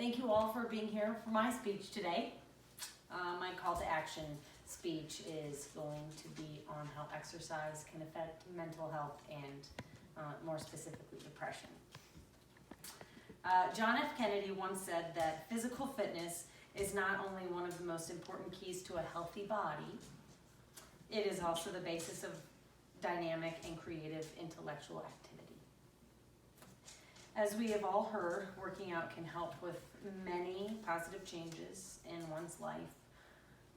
Thank you all for being here for my speech today. My call to action speech is going to be on how exercise can affect mental health and more specifically depression. John F. Kennedy once said that physical fitness is not only one of the most important keys to a healthy body, it is also the basis of dynamic and creative intellectual activity. As we have all heard, working out can help with many positive changes in one's life,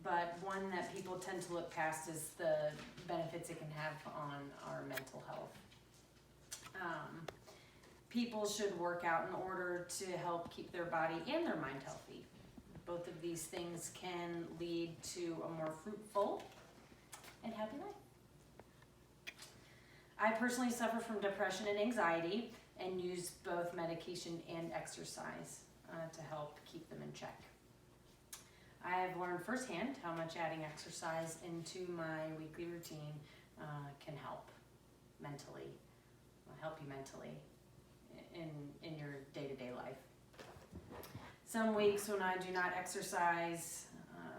but one that people tend to look past is the benefits it can have on our mental health. People should work out in order to help keep their body and their mind healthy. Both of these things can lead to a more fruitful and happy life. I personally suffer from depression and anxiety and use both medication and exercise to help keep them in check. I have learned firsthand how much adding exercise into my weekly routine can help you mentally in your day-to-day life. Some weeks when I do not exercise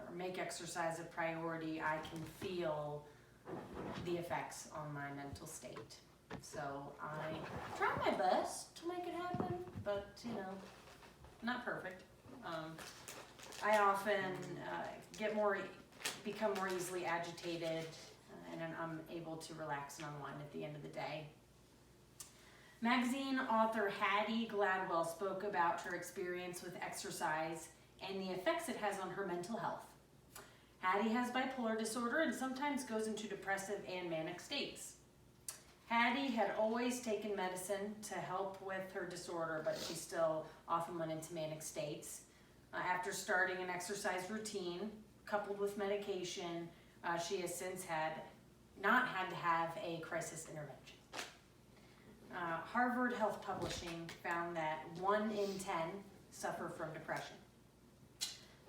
or make exercise a priority, I can feel the effects on my mental state. So I try my best to make it happen, but not perfect. I often become more easily agitated, and I'm able to relax and unwind at the end of the day. Magazine author Hattie Gladwell spoke about her experience with exercise and the effects it has on her mental health. Hattie has bipolar disorder and sometimes goes into depressive and manic states. Hattie had always taken medicine to help with her disorder, but she still often went into manic states. After starting an exercise routine coupled with medication, she has since not had to have a crisis intervention. Harvard Health Publishing found that 1 in 10 suffer from depression.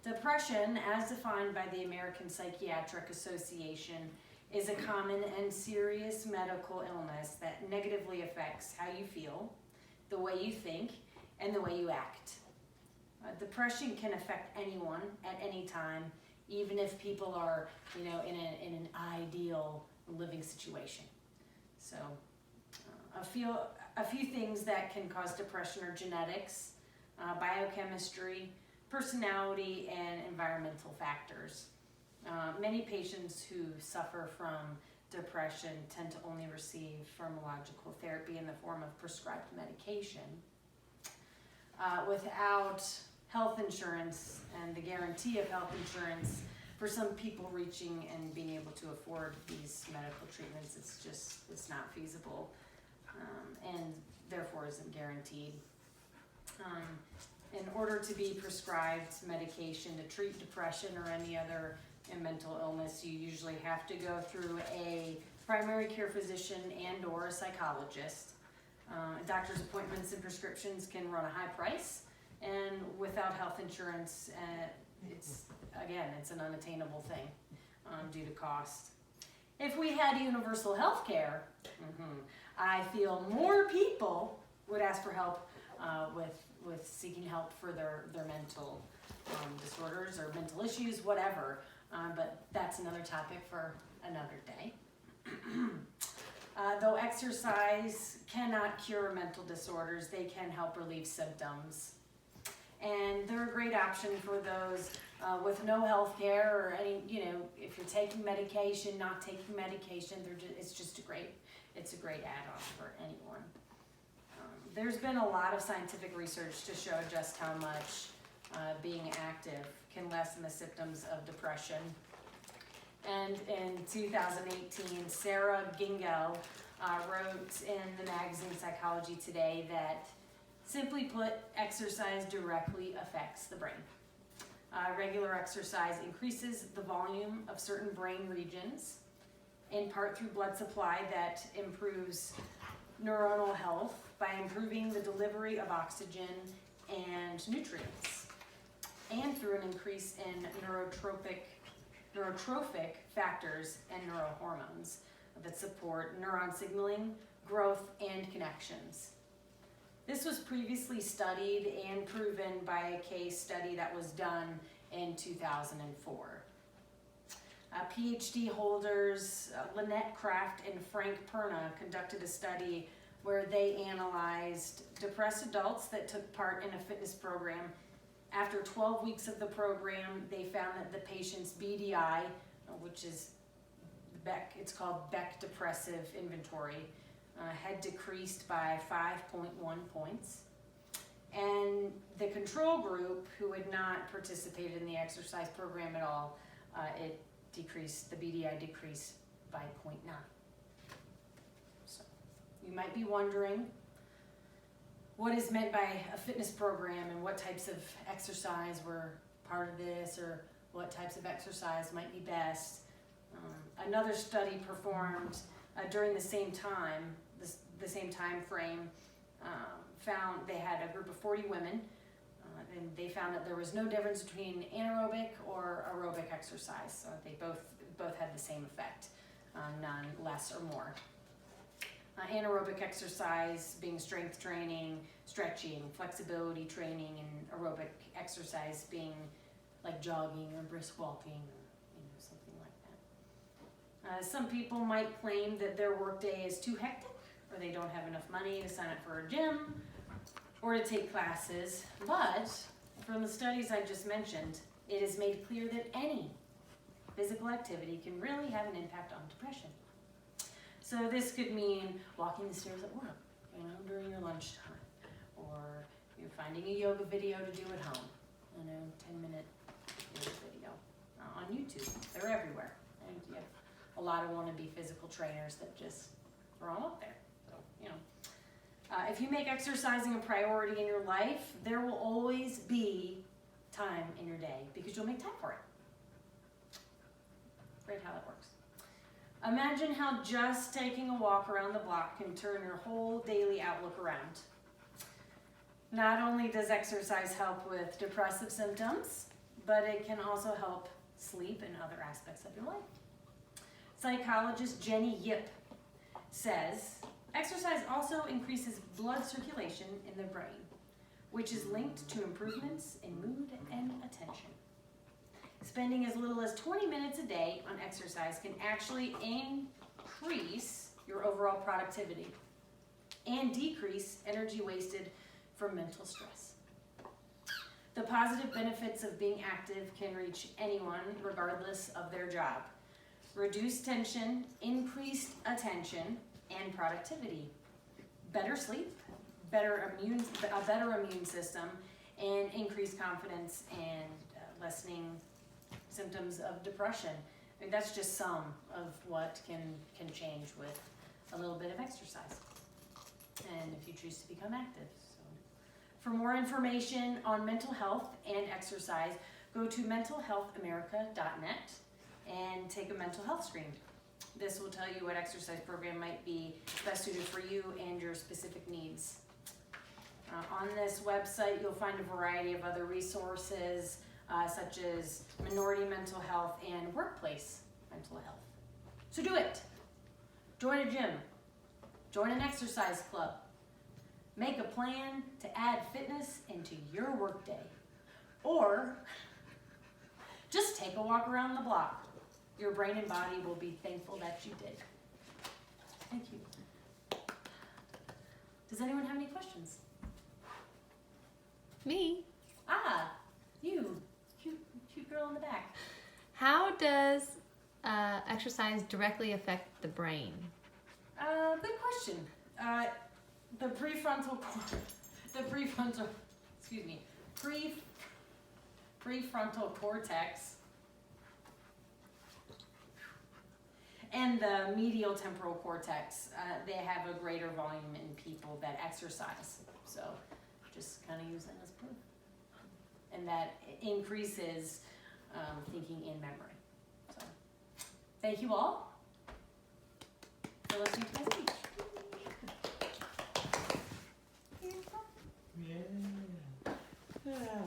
Depression, as defined by the American Psychiatric Association, is a common and serious medical illness that negatively affects how you feel, the way you think, and the way you act. Depression can affect anyone at any time, even if people are, in an ideal living situation. So, a few things that can cause depression are genetics, biochemistry, personality, and environmental factors. Many patients who suffer from depression tend to only receive pharmacological therapy in the form of prescribed medication. Without health insurance and the guarantee of health insurance, for some people reaching and being able to afford these medical treatments, it's not feasible and therefore isn't guaranteed. In order to be prescribed medication to treat depression or any other mental illness, you usually have to go through a primary care physician and or a psychologist. Doctor's appointments and prescriptions can run a high price, and without health insurance, it's an unattainable thing due to cost. If we had universal health care, I feel more people would ask for help with seeking help for their mental disorders or mental issues, whatever. But that's another topic for another day. Though exercise cannot cure mental disorders, they can help relieve symptoms. And they're a great option for those with no health care or any, if you're taking medication, not taking medication, it's a great add-on for anyone. There's been a lot of scientific research to show just how much being active can lessen the symptoms of depression. And in 2018, Sarah Gingell wrote in the magazine Psychology Today that, simply put, exercise directly affects the brain. Regular exercise increases the volume of certain brain regions, in part through blood supply that improves neuronal health by improving the delivery of oxygen and nutrients, and through an increase in neurotrophic factors and neurohormones that support neuron signaling, growth, and connections. This was previously studied and proven by a case study that was done in 2004. PhD holders Lynette Kraft and Frank Perna conducted a study where they analyzed depressed adults that took part in a fitness program. After 12 weeks of the program, they found that the patient's BDI, which is it's called Beck Depressive Inventory, had decreased by 5.1 points. And the control group, who had not participated in the exercise program at all, the BDI decreased by 0.9. So you might be wondering what is meant by a fitness program and what types of exercise were part of this, or what types of exercise might be best. Another study performed during the same time, the same time frame, found they had a group of 40 women, and they found that there was no difference between anaerobic or aerobic exercise. So they both had the same effect, none less or more. Anaerobic exercise being strength training, stretching, flexibility training, and aerobic exercise being like jogging or brisk walking, or something like that. Some people might claim that their workday is too hectic, or they don't have enough money to sign up for a gym or to take classes, but from the studies I just mentioned, it is made clear that any physical activity can really have an impact on depression. So this could mean walking the stairs at work, during your lunchtime, or you're finding a yoga video to do at home, 10-minute yoga video on YouTube. They're everywhere. And you have a lot of wannabe physical trainers that just throw them up there. So, if you make exercising a priority in your life, there will always be time in your day because you'll make time for it. Great how that works. Imagine how just taking a walk around the block can turn your whole daily outlook around. Not only does exercise help with depressive symptoms, but it can also help sleep and other aspects of your life. Psychologist Jenny Yip says, exercise also increases blood circulation in the brain, which is linked to improvements in mood and attention. Spending as little as 20 minutes a day on exercise can actually increase your overall productivity and decrease energy wasted from mental stress. The positive benefits of being active can reach anyone regardless of their job. Reduced tension, increased attention, and productivity. Better sleep, a better immune system, and increased confidence and lessening symptoms of depression. That's just some of what can change with a little bit of exercise, and if you choose to become active. So, for more information on mental health and exercise, go to mentalhealthamerica.net and take a mental health screen. This will tell you what exercise program might be best suited for you and your specific needs. On this website, you'll find a variety of other resources, such as minority mental health and workplace mental health. So do it. Join a gym. Join an exercise club. Make a plan to add fitness into your workday. Or just take a walk around the block. Your brain and body will be thankful that you did. Thank you. Does anyone have any questions? Me? You. Cute girl in the back. How does exercise directly affect the brain? Good question. The prefrontal cortex and the medial temporal cortex, they have a greater volume in people that exercise. So just kind of use that as proof. And that increases thinking and memory. So thank you all for listening to my speech. Yeah.